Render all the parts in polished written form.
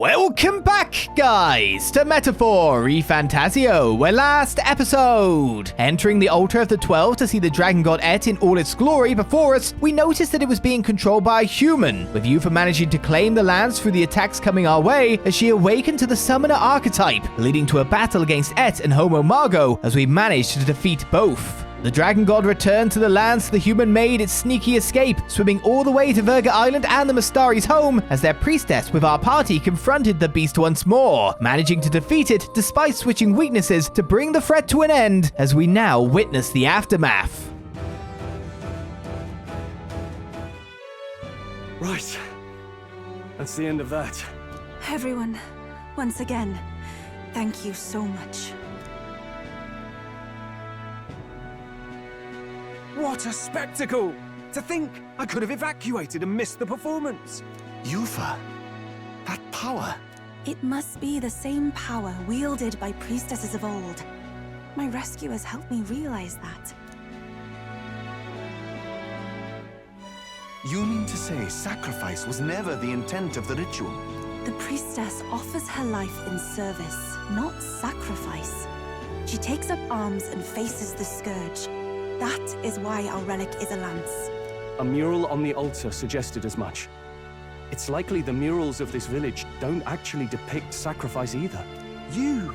Welcome back, guys, to Metaphor ReFantazio, where last episode, entering the altar of the 12 to see the dragon god Eht in all its glory before us, we noticed that it was being controlled by a human, with Eupha managing to claim the lands through the attacks coming our way as she awakened to the summoner archetype, leading to a battle against Eht and Homo Margo as we managed to defeat both. The dragon god returned to the lands the human made its sneaky escape, swimming all the way to Virga Island and the Mustari's home as their priestess with our party confronted the beast once more, managing to defeat it despite switching weaknesses to bring the threat to an end as we now witness the aftermath. Right. That's the end of that. Everyone, once again, thank you so much. What a spectacle! To think I could have evacuated and missed the performance. Eupha, that power. It must be the same power wielded by priestesses of old. My rescuers helped me realize that. You mean to say sacrifice was never the intent of the ritual? The priestess offers her life in service, not sacrifice. She takes up arms and faces the scourge. That is why our relic is a lance. A mural on the altar suggested as much. It's likely the murals of this village don't actually depict sacrifice either. You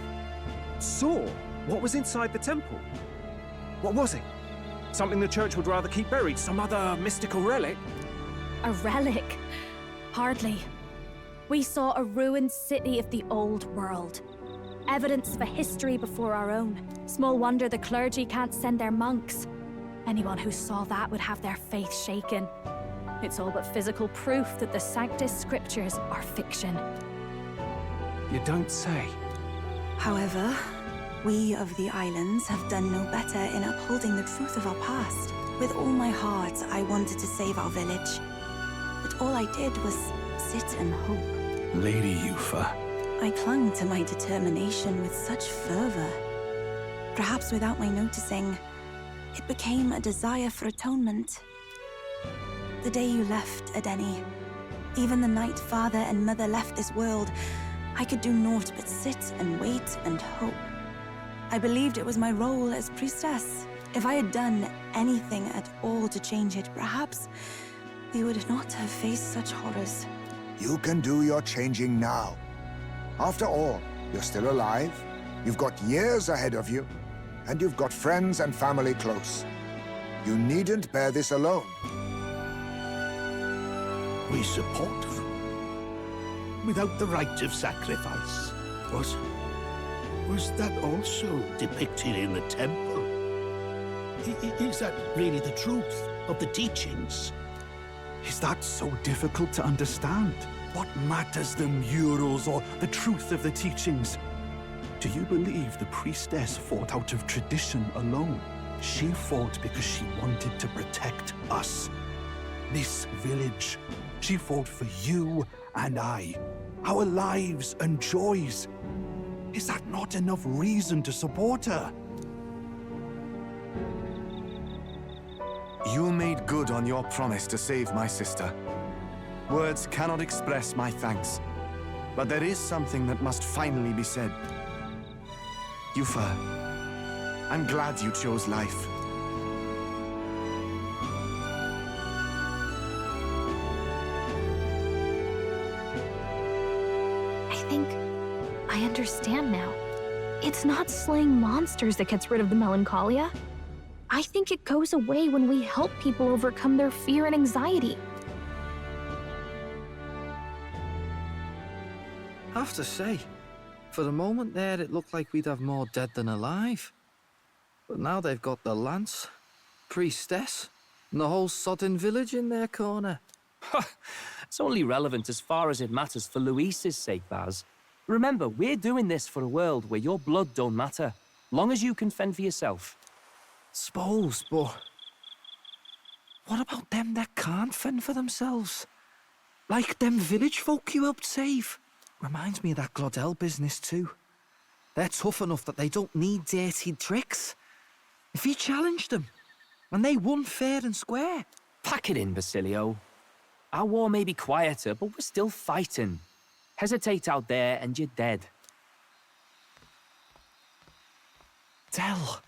saw what was inside the temple? What was it? Something the church would rather keep buried? Some other mystical relic? A relic? Hardly. We saw a ruined city of the old world. Evidence for history before our own. Small wonder the clergy can't send their monks. Anyone who saw that would have their faith shaken. It's all but physical proof that the Sanctus Scriptures are fiction. You don't say. However, we of the islands have done no better in upholding the truth of our past. With all my heart, I wanted to save our village. But all I did was sit and hope. Lady Eupha. I clung to my determination with such fervor. Perhaps without my noticing, it became a desire for atonement. The day you left, Edeni, even the night father and mother left this world, I could do naught but sit and wait and hope. I believed it was my role as priestess. If I had done anything at all to change it, perhaps we would not have faced such horrors. You can do your changing now. After all, you're still alive, you've got years ahead of you, and you've got friends and family close. You needn't bear this alone. We support you. Without the rite of sacrifice. Was that also depicted in the temple? Is that really the truth of the teachings? Is that so difficult to understand? What matters the murals or the truth of the teachings? Do you believe the priestess fought out of tradition alone? She fought because she wanted to protect us. This village. She fought for you and I. Our lives and joys. Is that not enough reason to support her? You made good on your promise to save my sister. Words cannot express my thanks. But there is something that must finally be said. Eupha, I'm glad you chose life. I think I understand now. It's not slaying monsters that gets rid of the melancholia. I think it goes away when we help people overcome their fear and anxiety. I have to say, for the moment there, it looked like we'd have more dead than alive. But now they've got the lance, priestess, and the whole sodden village in their corner. It's only relevant as far as it matters for Luis's sake, Baz. Remember, we're doing this for a world where your blood don't matter, long as you can fend for yourself. Suppose, but what about them that can't fend for themselves? Like them village folk you helped save? Reminds me of that Glodell business too. They're tough enough that they don't need dirty tricks. If he challenged them, and they won fair and square. Pack it in, Basilio. Our war may be quieter, but we're still fighting. Hesitate out there and you're dead. Del.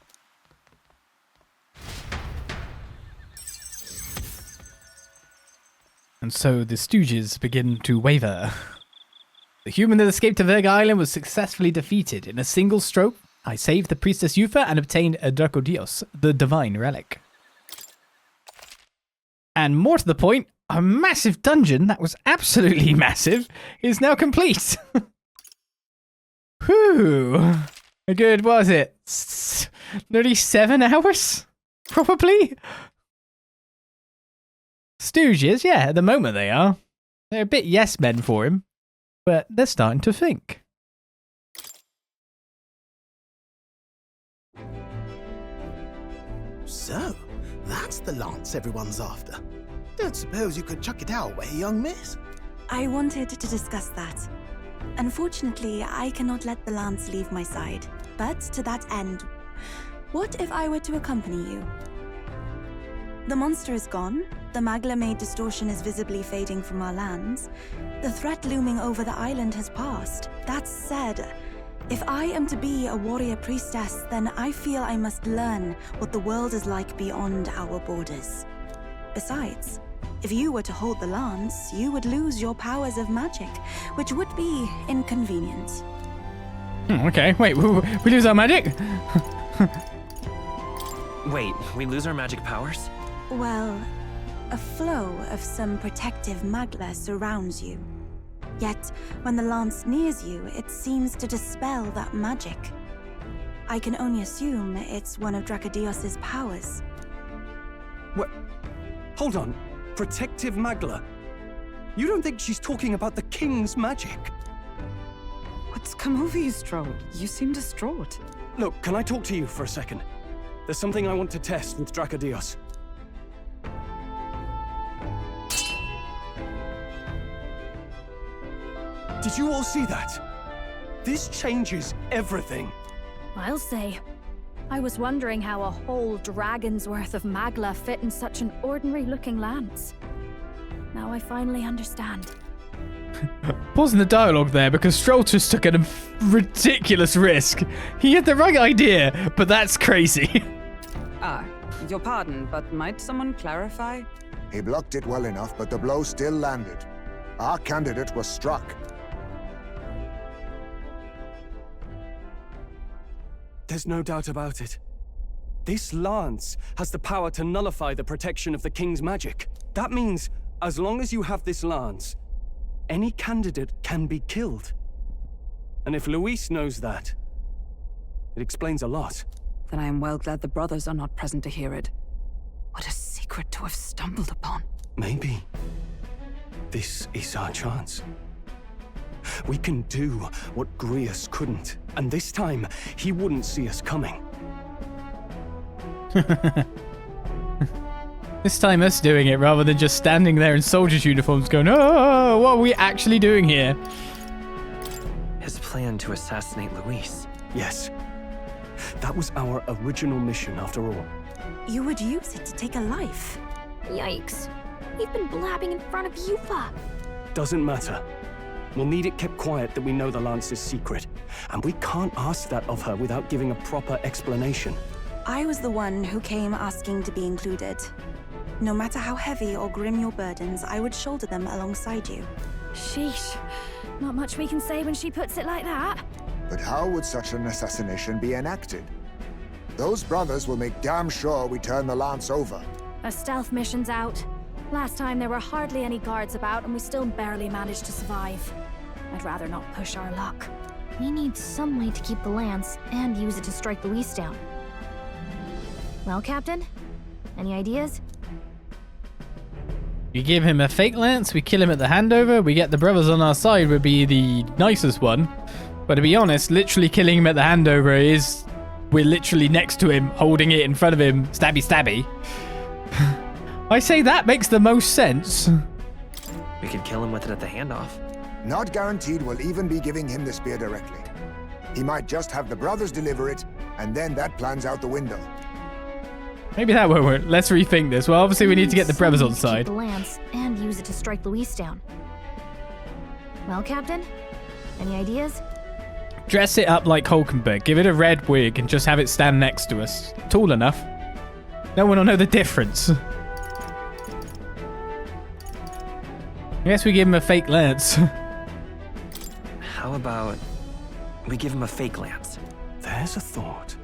And so the Stooges begin to waver. The human that escaped to Verga Island was successfully defeated. In a single stroke, I saved the priestess Eupha and obtained a Drakodios, the divine relic. And more to the point, a massive dungeon that was absolutely massive is now complete. Whew. A good, what was it? 37 hours? Probably? Stooges, yeah, at the moment they are. They're a bit yes men for him, but they're starting to think. So, that's the lance everyone's after. Don't suppose you could chuck it our way, young miss? I wanted to discuss that. Unfortunately, I cannot let the lance leave my side. But to that end, what if I were to accompany you? The monster is gone, the Magla-made distortion is visibly fading from our lands, the threat looming over the island has passed. That said, if I am to be a warrior priestess, then I feel I must learn what the world is like beyond our borders. Besides, if you were to hold the lance, you would lose your powers of magic, which would be inconvenient. Okay, wait, we lose our magic? Wait, we lose our magic powers? Well, a flow of some protective magla surrounds you. Yet, when the lance nears you, it seems to dispel that magic. I can only assume it's one of Drakodios' powers. What? Hold on. Protective Magla? You don't think she's talking about the king's magic? What's come over you, Stroll? You seem distraught. Look, can I talk to you for a second? There's something I want to test with Drakodios. Did you all see that? This changes everything. I'll say. I was wondering how a whole dragon's worth of magla fit in such an ordinary-looking lance. Now I finally understand. Pausing the dialogue there because Stroll just took a ridiculous risk. He had the right idea, but that's crazy. Your pardon, but might someone clarify? He blocked it well enough, but the blow still landed. Our candidate was struck. There's no doubt about it. This lance has the power to nullify the protection of the king's magic. That means, as long as you have this lance, any candidate can be killed. And if Luis knows that, it explains a lot. Then I am well glad the brothers are not present to hear it. What a secret to have stumbled upon. Maybe this is our chance. We can do what Grius couldn't, and this time, he wouldn't see us coming. This time us doing it rather than just standing there in soldiers' uniforms going, oh, what are we actually doing here? His plan to assassinate Luis. Yes. That was our original mission, after all. You would use it to take a life. Yikes. We've been blabbing in front of Eupha. Doesn't matter. We'll need it kept quiet that we know the lance is secret. And we can't ask that of her without giving a proper explanation. I was the one who came asking to be included. No matter how heavy or grim your burdens, I would shoulder them alongside you. Sheesh. Not much we can say when she puts it like that. But how would such an assassination be enacted? Those brothers will make damn sure we turn the lance over. A stealth mission's out. Last time there were hardly any guards about and we still barely managed to survive. I'd rather not push our luck. We need some way to keep the lance and use it to strike Luis down. Well, Captain? Any ideas? We give him a fake lance, we kill him at the handover, we get the brothers on our side would be the nicest one. But to be honest, literally killing him at the handover is... We're literally next to him, holding it in front of him, stabby stabby. I say that makes the most sense. We could kill him with it at the handoff. Not guaranteed we'll even be giving him the spear directly. He might just have the brothers deliver it, and then that plan's out the window. Maybe that won't work. Let's rethink this. Well, obviously we need to get the brothers on side. Keep the lance and use it to strike Luis down. Well, Captain, any ideas? Dress it up like Hulkenberg. Give it a red wig and just have it stand next to us. Tall enough. No one will know the difference. I guess we give him a fake lance. How about we give him a fake lance? There's a thought.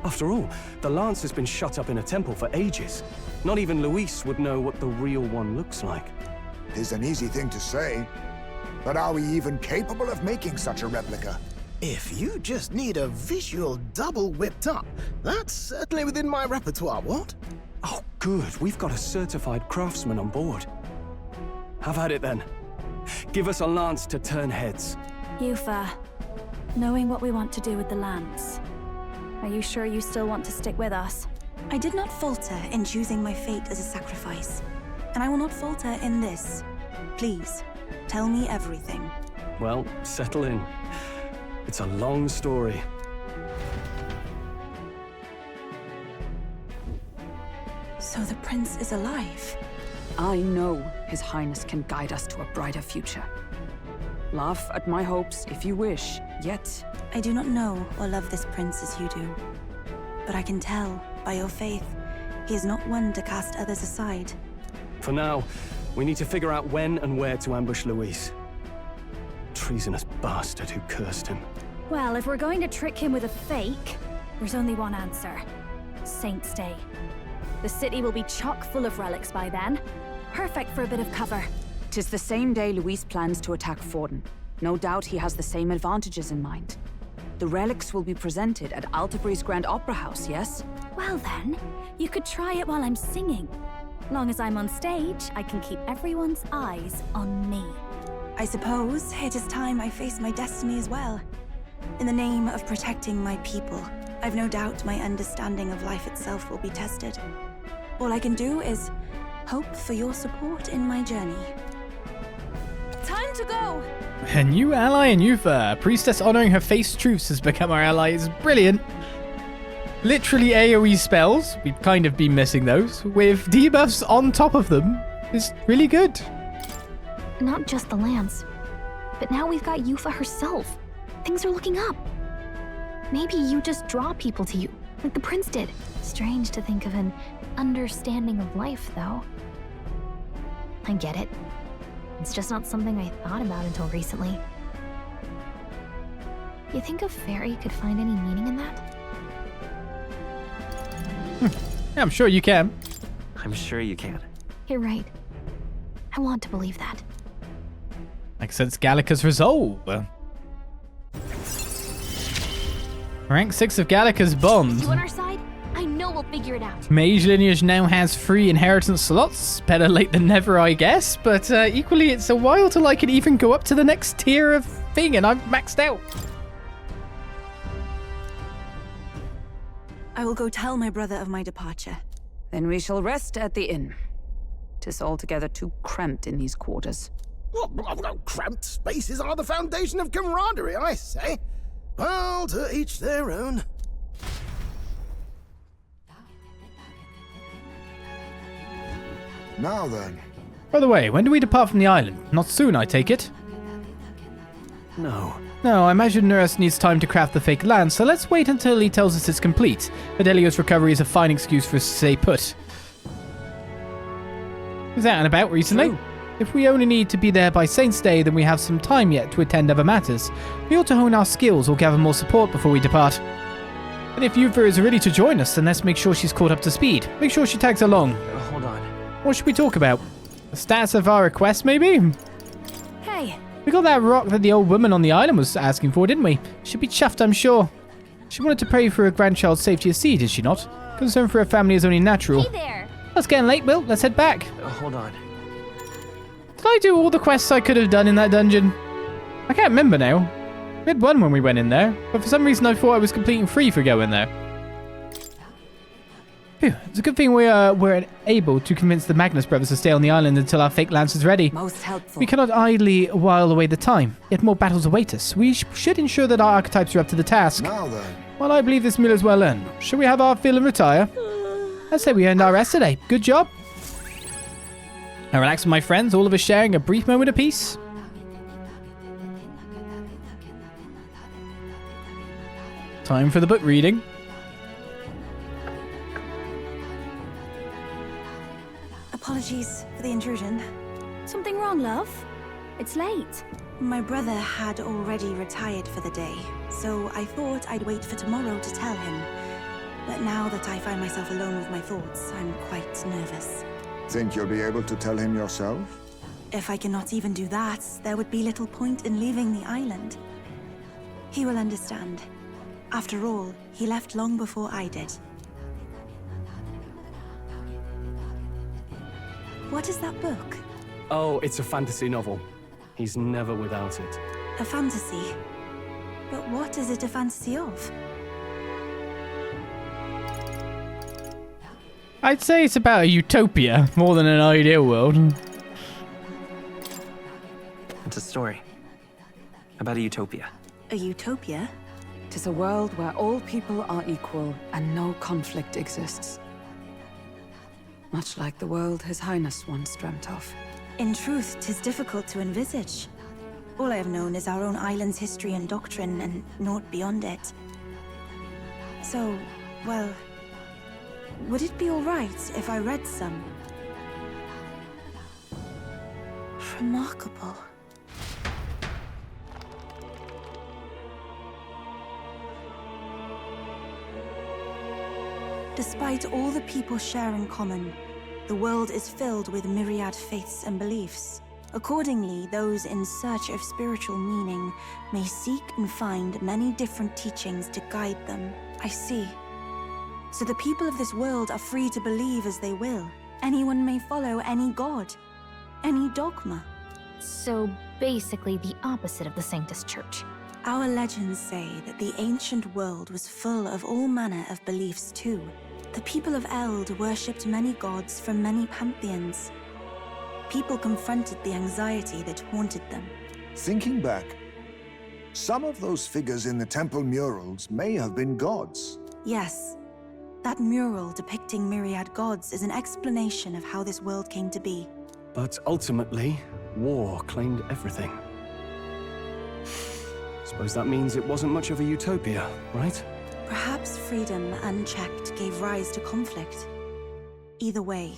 After all, the lance has been shut up in a temple for ages. Not even Luis would know what the real one looks like. Tis an easy thing to say, but are we even capable of making such a replica? If you just need a visual double whipped up, that's certainly within my repertoire, what? Oh, good. We've got a certified craftsman on board. Have at it then. Give us a lance to turn heads. Eupha, knowing what we want to do with the lance, are you sure you still want to stick with us? I did not falter in choosing my fate as a sacrifice, and I will not falter in this. Please, tell me everything. Well, settle in. It's a long story. So the prince is alive? I know His Highness can guide us to a brighter future. Laugh at my hopes if you wish, yet... I do not know or love this prince as you do. But I can tell, by your faith, he is not one to cast others aside. For now, we need to figure out when and where to ambush Luis. Treasonous bastard who cursed him. Well, if we're going to trick him with a fake, there's only one answer. Saint's Day. The city will be chock full of relics by then. Perfect for a bit of cover. 'Tis the same day Luis plans to attack Forden. No doubt he has the same advantages in mind. The relics will be presented at Altabri's Grand Opera House, yes? Well then, you could try it while I'm singing. Long as I'm on stage, I can keep everyone's eyes on me. I suppose it is time I face my destiny as well. In the name of protecting my people, I've no doubt my understanding of life itself will be tested. All I can do is hope for your support in my journey. Time to go! A new ally in Eupha. A priestess honoring her faith's truths has become our ally. It's brilliant. Literally AoE spells. We've kind of been missing those. With debuffs on top of them. It's really good. Not just the lance, but now we've got Eupha herself. Things are looking up. Maybe you just draw people to you, like the prince did. Strange to think of an understanding of life, though. I get it. It's just not something I thought about until recently. You think a fairy could find any meaning in that? Yeah, I'm sure you can. I'm sure you can. You're right. I want to believe that. Like since Gallica's resolve. Rank 6 of Gallica's bond. You on our side? I know we'll figure it out. Mage lineage now has 3 inheritance slots. Better late than never, I guess. But equally, it's a while till I can even go up to the next tier of thing, and I'm maxed out. I will go tell my brother of my departure. Then we shall rest at the inn. 'Tis altogether too cramped in these quarters. Well, cramped spaces are the foundation of camaraderie, I say. Well, to each their own. Now then. By the way, when do we depart from the island? Not soon, I take it? No. No, I imagine Nurse needs time to craft the fake lance, so let's wait until he tells us it's complete. Fidelio's recovery is a fine excuse for us to stay put. Was out and about recently? True. If we only need to be there by Saint's Day, then we have some time yet to attend other matters. We ought to hone our skills or gather more support before we depart. And if Eupha is ready to join us, then let's make sure she's caught up to speed. Make sure she tags along. Hold on. What should we talk about? The status of our request, maybe? Hey, We got that rock that the old woman on the island was asking for, didn't we? She'd be chuffed, I'm sure. She wanted to pray for her grandchild's safety at sea, did she not? Concern for her family is only natural. Hey there! It's getting late, Will. Let's head back. Hold on. Did I do all the quests I could have done in that dungeon? I can't remember now. We had one when we went in there, but for some reason I thought I was completing 3 for going there. Phew, it's a good thing we were able to convince the Magnus brothers to stay on the island until our fake lance is ready. Most helpful. We cannot idly while away the time, yet more battles await us. We should ensure that our archetypes are up to the task. Now then. Well, I believe this meal is well earned. Shall we have our fill and retire? I'd say we earned our rest today. Good job. I relax with my friends, all of us sharing a brief moment apiece. Time for the book reading. Apologies for the intrusion. Something wrong, love? It's late. My brother had already retired for the day, so I thought I'd wait for tomorrow to tell him. But now that I find myself alone with my thoughts, I'm quite nervous. Think you'll be able to tell him yourself? If I cannot even do that, there would be little point in leaving the island. He will understand. After all, he left long before I did. What is that book? Oh, it's a fantasy novel. He's never without it. A fantasy? But what is it a fantasy of? I'd say it's about a utopia more than an ideal world. It's a story about a utopia. A utopia? Tis a world where all people are equal and no conflict exists. Much like the world His Highness once dreamt of. In truth, 'tis difficult to envisage. All I have known is our own island's history and doctrine, and naught beyond it. So, well, would it be all right if I read some? Remarkable. Despite all the people share in common, the world is filled with myriad faiths and beliefs. Accordingly, those in search of spiritual meaning may seek and find many different teachings to guide them. I see. So the people of this world are free to believe as they will. Anyone may follow any god, any dogma. So basically the opposite of the Sanctus Church. Our legends say that the ancient world was full of all manner of beliefs too. The people of Eld worshipped many gods from many pantheons. People confronted the anxiety that haunted them. Thinking back, some of those figures in the temple murals may have been gods. Yes. That mural depicting myriad gods is an explanation of how this world came to be. But ultimately, war claimed everything. Suppose that means it wasn't much of a utopia, right? Perhaps freedom unchecked gave rise to conflict. Either way,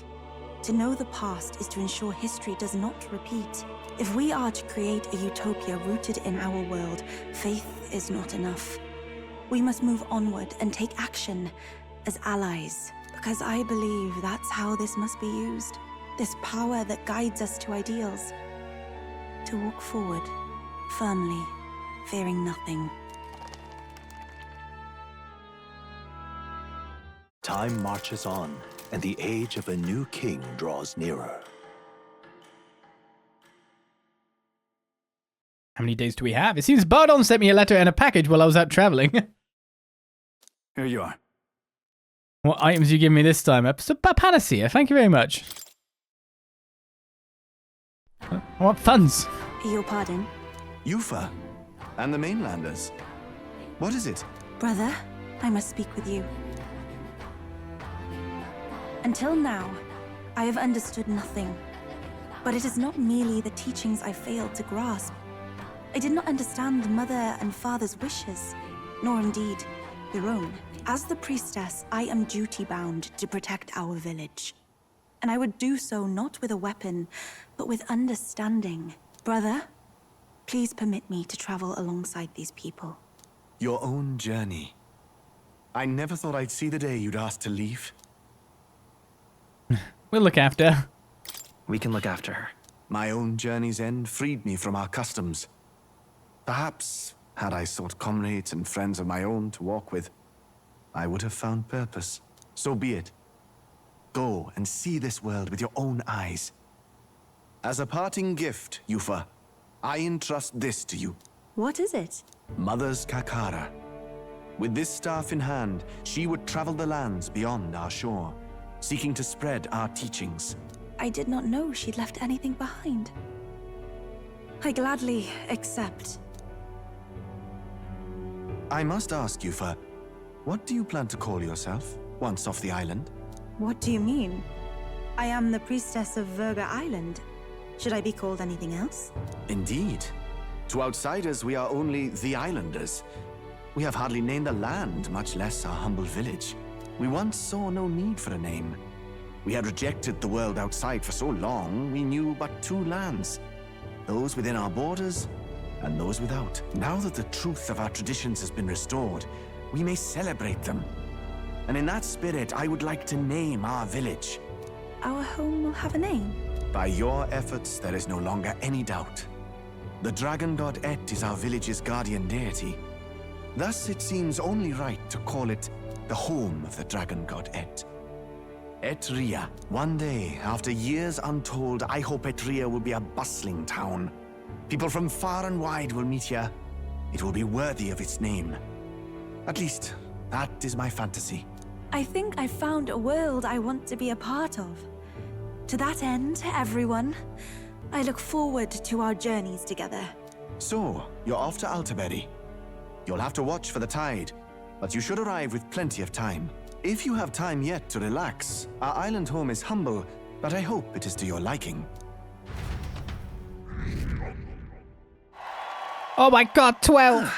to know the past is to ensure history does not repeat. If we are to create a utopia rooted in our world, faith is not enough. We must move onward and take action as allies, because I believe that's how this must be used. This power that guides us to ideals. To walk forward, firmly, fearing nothing. Time marches on, and the age of a new king draws nearer. How many days do we have? It seems Bardon sent me a letter and a package while I was out traveling. Here you are. What items you give me this time? A panacea, thank you very much. I want funds. Your pardon? Eupha, and the mainlanders. What is it? Brother, I must speak with you. Until now, I have understood nothing. But it is not merely the teachings I failed to grasp. I did not understand mother and father's wishes, nor indeed your own. As the priestess, I am duty-bound to protect our village. And I would do so not with a weapon, but with understanding. Brother, please permit me to travel alongside these people. Your own journey. I never thought I'd see the day you'd ask to leave. We'll look after her. We can look after her. My own journey's end freed me from our customs. Perhaps, had I sought comrades and friends of my own to walk with, I would have found purpose. So be it. Go and see this world with your own eyes. As a parting gift, Eupha, I entrust this to you. What is it? Mother's Kakara. With this staff in hand, she would travel the lands beyond our shore, seeking to spread our teachings. I did not know she'd left anything behind. I gladly accept. I must ask, Eupha, what do you plan to call yourself, once off the island? What do you mean? I am the priestess of Verga Island. Should I be called anything else? Indeed. To outsiders, we are only the islanders. We have hardly named the land, much less our humble village. We once saw no need for a name. We had rejected the world outside for so long, we knew but two lands. Those within our borders, and those without. Now that the truth of our traditions has been restored, we may celebrate them. And in that spirit, I would like to name our village. Our home will have a name? By your efforts, there is no longer any doubt. The dragon god Eht is our village's guardian deity. Thus, it seems only right to call it the home of the dragon god Eht. Eht Ria. One day, after years untold, I hope Eht Ria will be a bustling town. People from far and wide will meet here. It will be worthy of its name. At least, that is my fantasy. I think I found a world I want to be a part of. To that end, everyone, I look forward to our journeys together. So, you're off to Altaberry. You'll have to watch for the tide, but you should arrive with plenty of time. If you have time yet to relax, our island home is humble, but I hope it is to your liking. Oh my god, 12!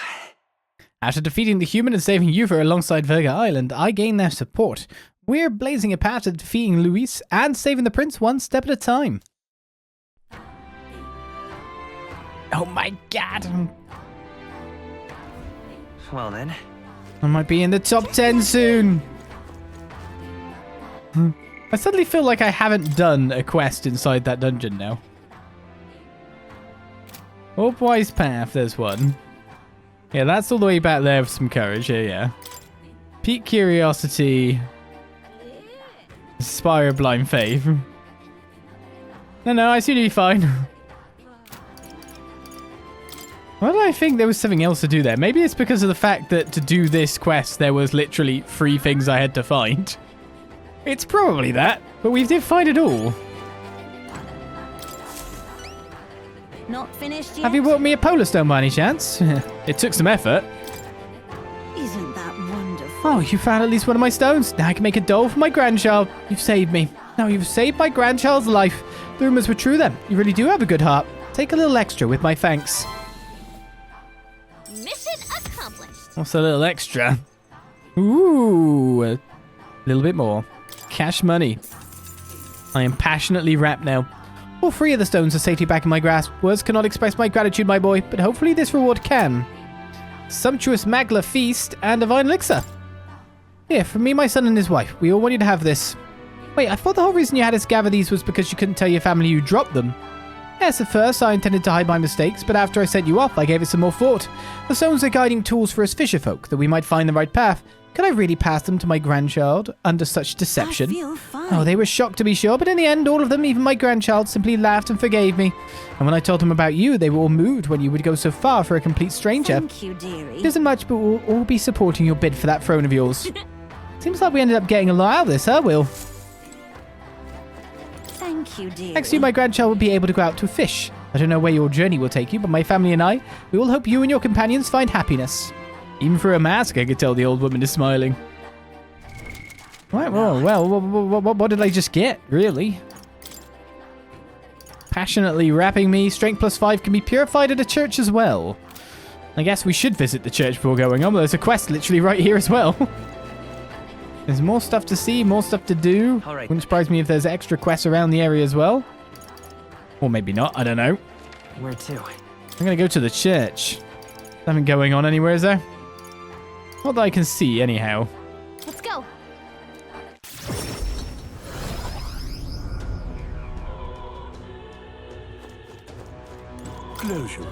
After defeating the human and saving Eupha alongside Virga Island, I gained their support. We're blazing a path to defeating Luis and saving the prince one step at a time. Oh my god! Well then. I might be in the top 10 soon! I suddenly feel like I haven't done a quest inside that dungeon now. Upwise path, there's one. Yeah, that's all the way back there with some courage. Yeah. Peak curiosity. Inspire blind faith. No, I seem to be fine. Why did I think there was something else to do there? Maybe it's because of the fact that to do this quest, there was literally 3 things I had to find. It's probably that, but we did find it all. Not finished yet? Have you brought me a polar stone by any chance? It took some effort. Isn't that wonderful? Oh, you found at least one of my stones. Now I can make a doll for my grandchild. You've saved me. Now you've saved my grandchild's life. The rumors were true then. You really do have a good heart. Take a little extra with my thanks. Mission accomplished. What's a little extra? Ooh, a little bit more. Cash money. I am passionately wrapped now. All 3 of the stones are safely back in my grasp. Words cannot express my gratitude, my boy, but hopefully this reward can. Sumptuous Magla feast and a vine elixir. Here, from me, my son and his wife. We all want you to have this. Wait, I thought the whole reason you had us gather these was because you couldn't tell your family you dropped them. Yes, at first I intended to hide my mistakes, but after I sent you off, I gave it some more thought. The stones are guiding tools for us fisherfolk, that we might find the right path. Could I really pass them to my grandchild under such deception? I feel fine. Oh, they were shocked to be sure, but in the end, all of them, even my grandchild, simply laughed and forgave me. And when I told them about you, they were all moved when you would go so far for a complete stranger. Thank you, dearie. It isn't much, but we'll all be supporting your bid for that throne of yours. Seems like we ended up getting a lot out of this, huh, Will? Thank you, dearie. Next to you, my grandchild will be able to go out to fish. I don't know where your journey will take you, but my family and I, we all hope you and your companions find happiness. Even through a mask, I could tell the old woman is smiling. Right, well, what did I just get, really? Passionately wrapping me, strength +5 can be purified at a church as well. I guess we should visit the church before going on, but there's a quest literally right here as well. There's more stuff to see, more stuff to do. All right. Wouldn't surprise me if there's extra quests around the area as well. Or maybe not, I don't know. Where to? I'm gonna go to the church. Nothing going on anywhere, is there? Not that I can see, anyhow. Let's go. Closure.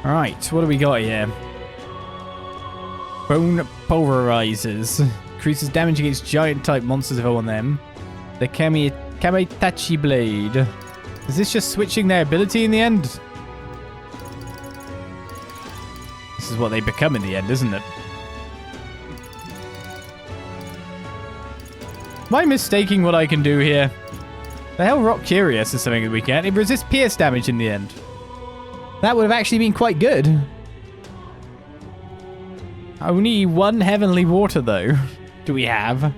Right, what do we got here? Bone pulverizers. Increases damage against giant type monsters if I want them. The Kamitachi blade. Is this just switching their ability in the end? This is what they become in the end, isn't it? Am I mistaking what I can do here? The hell, Rock Curious is something that we get. It resists pierce damage in the end. That would have actually been quite good. Only 1 heavenly water, though, do we have.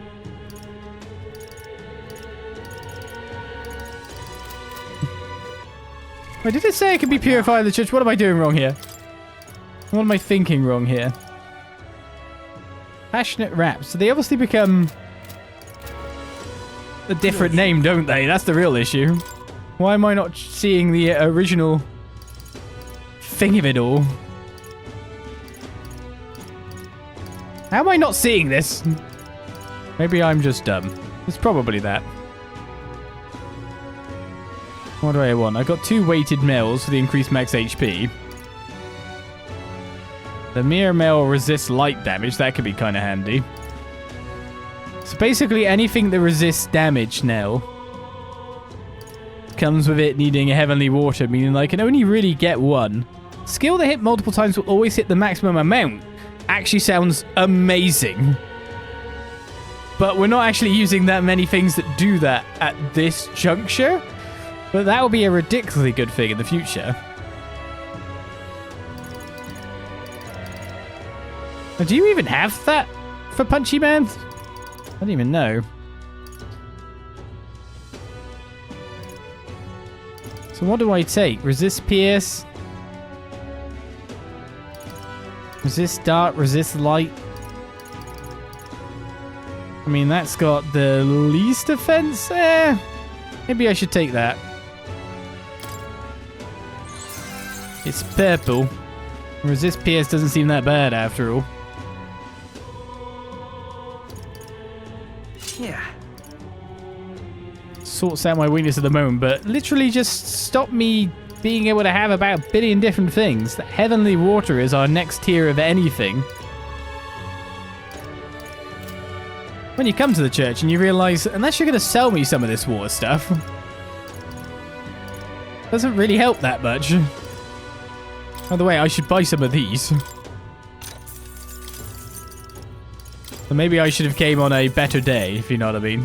Wait, did it say it can be purified in the church? What am I doing wrong here? What am I thinking wrong here? Passionate raps. So they obviously become a different name, don't they? That's the real issue. Why am I not seeing the original thing of it all? How am I not seeing this? Maybe I'm just dumb. It's probably that. What do I want? I got 2 weighted mails for the increased max HP. The mirror mail resists light damage. That could be kind of handy. So basically anything that resists damage now comes with it needing a heavenly water, meaning I can only really get 1. Skill that hit multiple times will always hit the maximum amount. Actually sounds amazing. But we're not actually using that many things that do that at this juncture. But that will be a ridiculously good thing in the future. Now, do you even have that for Punchy Man? I don't even know. So what do I take? Resist Pierce. Resist Dark, resist Light. I mean, that's got the least offense. Maybe I should take that. It's purple. Resist Pierce doesn't seem that bad after all. Yeah. Sorts out my weakness at the moment, but literally just stop me being able to have about a billion different things. That heavenly water is our next tier of anything. When you come to the church and you realize, unless you're going to sell me some of this water stuff, doesn't really help that much. By the way, I should buy some of these. So maybe I should have came on a better day, if you know what I mean.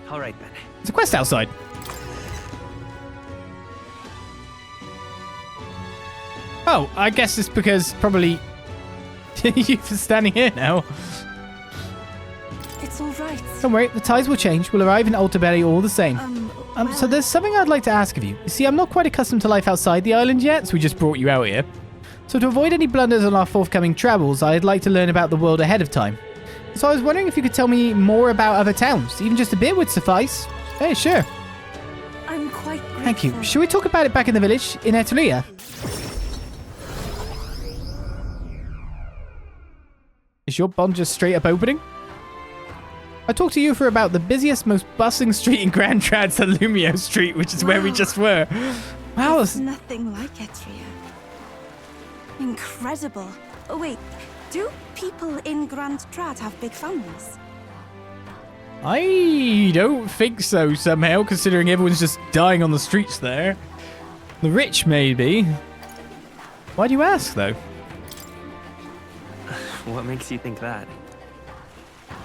All right, then. There's a quest outside. Oh, I guess it's because probably you're standing here now. It's all right. Don't worry, the tides will change. We'll arrive in Altaberry all the same. So there's something I'd like to ask of you. You see, I'm not quite accustomed to life outside the island yet, so we just brought you out here. So to avoid any blunders on our forthcoming travels, I'd like to learn about the world ahead of time. So I was wondering if you could tell me more about other towns. Even just a bit would suffice. Hey, sure. I'm quite grateful. Thank you. Shall we talk about it back in the village, in Eht Ria? Is your bond just straight up opening? I talked to Eupha about the busiest, most bustling street in Grand Trad's Lumio Street, which is where we just were. Wow. It's nothing like Eht Ria. Incredible. Oh, wait. Do people in Grand Trad have big families? I don't think so, somehow, considering everyone's just dying on the streets there. The rich, maybe. Why do you ask, though? What makes you think that?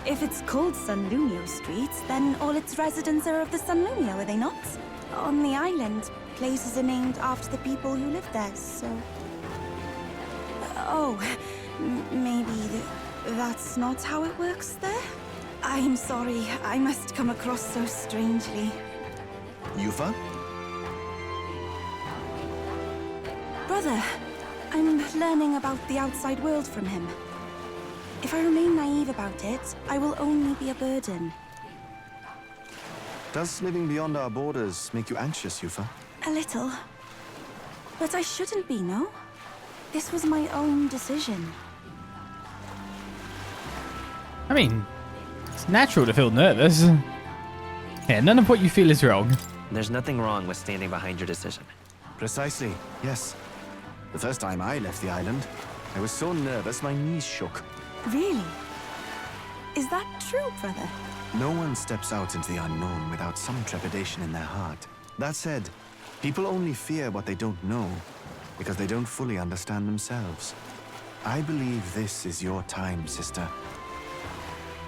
If it's called Sunlumio Street, then all its residents are of the Sunlumio, are they not? On the island, places are named after the people who live there, so... maybe that's not how it works there? I'm sorry, I must come across so strangely. Eupha? Brother, I'm learning about the outside world from him. If I remain naive about it, I will only be a burden. Does living beyond our borders make you anxious, Eupha? A little. But I shouldn't be, no? This was my own decision. I mean, it's natural to feel nervous. Yeah, none of what you feel is wrong. There's nothing wrong with standing behind your decision. Precisely, yes. The first time I left the island, I was so nervous my knees shook. Really? Is that true, brother? No one steps out into the unknown without some trepidation in their heart. That said, people only fear what they don't know, because they don't fully understand themselves. I believe this is your time, sister.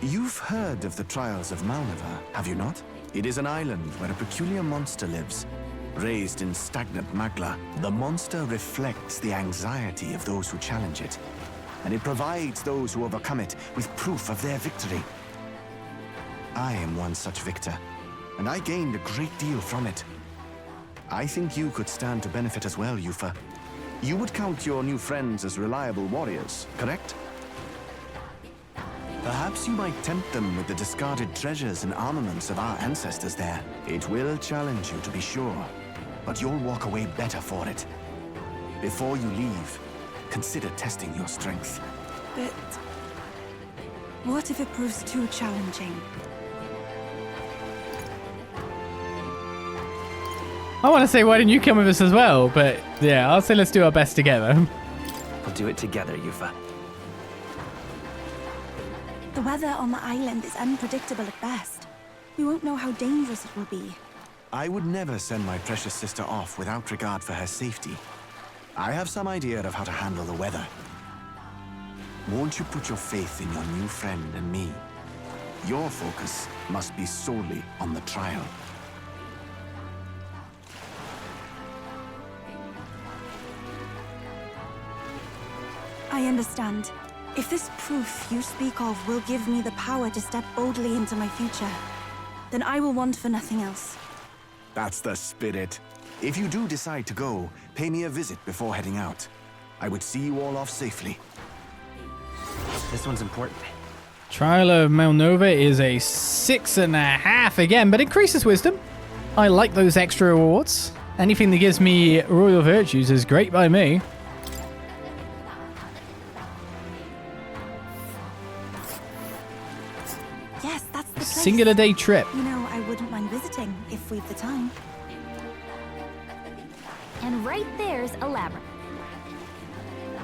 You've heard of the trials of Malneva, have you not? It is an island where a peculiar monster lives. Raised in stagnant magma, the monster reflects the anxiety of those who challenge it, and it provides those who overcome it with proof of their victory. I am one such victor, and I gained a great deal from it. I think you could stand to benefit as well, Eupha. You would count your new friends as reliable warriors, correct? Perhaps you might tempt them with the discarded treasures and armaments of our ancestors there. It will challenge you, to be sure, but you'll walk away better for it. Before you leave, consider testing your strength. But what if it proves too challenging? I want to say, why didn't you come with us as well? But yeah, I'll say let's do our best together. We'll do it together, Eupha. The weather on the island is unpredictable at best. We won't know how dangerous it will be. I would never send my precious sister off without regard for her safety. I have some idea of how to handle the weather. Won't you put your faith in your new friend and me? Your focus must be solely on the trial. I understand. If this proof you speak of will give me the power to step boldly into my future, then I will want for nothing else. That's the spirit. If you do decide to go, pay me a visit before heading out. I would see you all off safely. This one's important. Trial of Melnova is a 6.5 again, but increases wisdom. I like those extra rewards. Anything that gives me royal virtues is great by me. Yes, that's the place. Singular day trip. You know, I wouldn't mind visiting if we've the time. And right there's a labyrinth.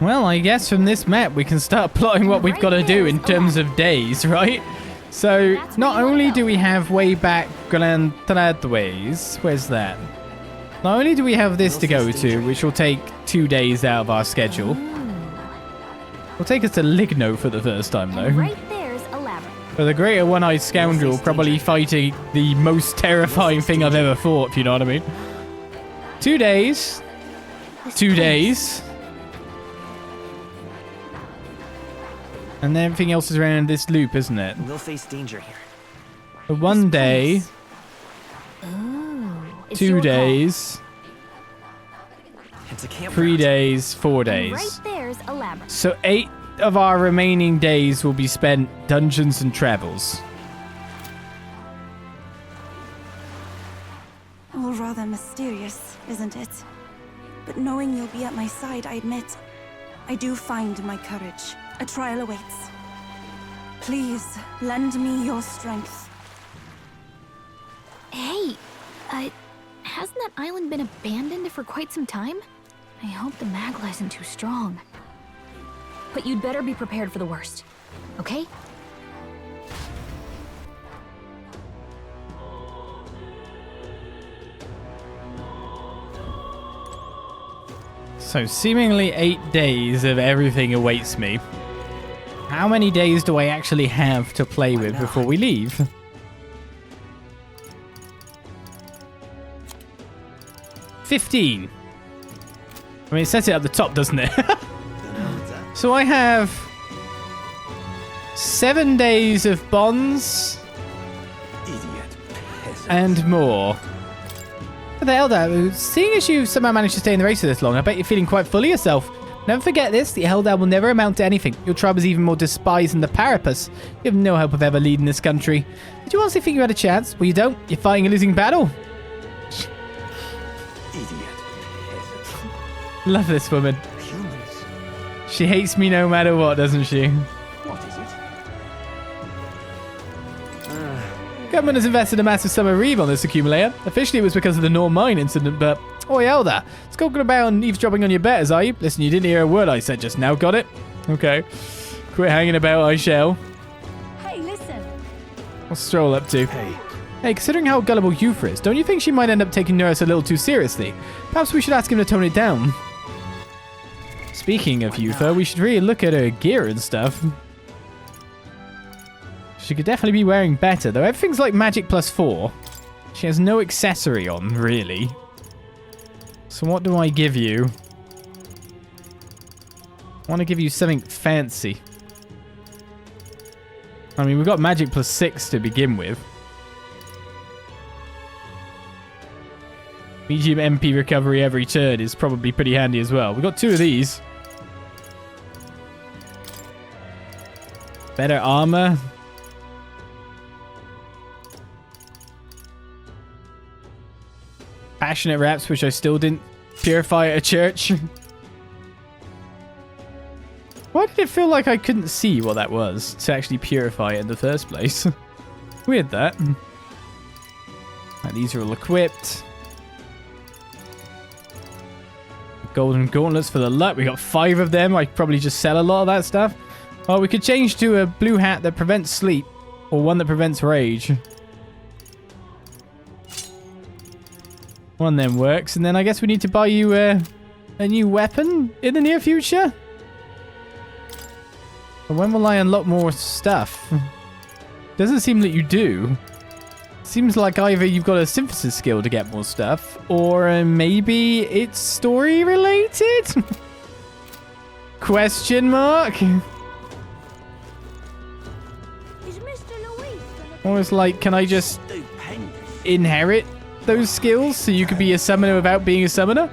Well, I guess from this map we can start plotting what we've got to do in terms of days, right? So, not only do we have way back Glantradois, where's that? Not only do we have this to go to, which will take 2 days out of our schedule. Will take us to Ligno for the first time, though. Right there's a labyrinth. But the greater one-eyed scoundrel probably fighting the most terrifying thing I've ever fought, if you know what I mean. 2 days. 2 days. And then everything else is around this loop, isn't it? We'll face danger here. So 1 day. Ooh, 2 days. It's a campground. 3 days, 4 And days. right there's a labyrinth. So 8 of our remaining days will be spent dungeons and travels. All rather mysterious, isn't it? But knowing you'll be at my side, I admit, I do find my courage. A trial awaits. Please, lend me your strength. Hey, hasn't that island been abandoned for quite some time? I hope the Magla isn't too strong. But you'd better be prepared for the worst, okay? So seemingly 8 days of everything awaits me. How many days do I actually have to play with before we leave? 15. I mean, it says it at the top, doesn't it? So I have 7 days of bonds and more. What the hell, though? Seeing as you somehow managed to stay in the race for this long, I bet you're feeling quite full of yourself. Never forget this, the Eldar will never amount to anything. Your tribe is even more despised than the Parapus. You have no hope of ever leading this country. Did you honestly think you had a chance? Well, you don't. You're fighting a losing battle. Love this woman. She hates me no matter what, doesn't she? What is it? Government has invested a massive sum of reeve on this accumulator. Officially, it was because of the Nor Mine incident, but... Oi, Elder. It's talking about eavesdropping on your betters, are you? Listen, you didn't hear a word I said just now, got it? Okay. Quit hanging about, I shall. Hey, listen. What's Stroll up to? Hey, considering how gullible Eupha is, don't you think she might end up taking Nurse a little too seriously? Perhaps we should ask him to tone it down. Speaking of Eupha, we should really look at her gear and stuff. She could definitely be wearing better, though everything's like magic +4. She has no accessory on, really. So what do I give you? I want to give you something fancy. I mean, we've got magic +6 to begin with. Medium MP recovery every turn is probably pretty handy as well. We've got 2 of these. Better armor. Passionate raps, which I still didn't purify at a church. Why did it feel like I couldn't see what that was to actually purify it in the first place? Weird that. Right, these are all equipped. Golden gauntlets for the luck. We got 5 of them. I could probably just sell a lot of that stuff. Well, we could change to a blue hat that prevents sleep, or one that prevents rage. One of them works, and then I guess we need to buy you a new weapon in the near future. But when will I unlock more stuff? Doesn't seem that you do. Seems like either you've got a synthesis skill to get more stuff, or maybe it's story related? Question mark? Or it's like, can I just inherit those skills so you could be a summoner without being a summoner?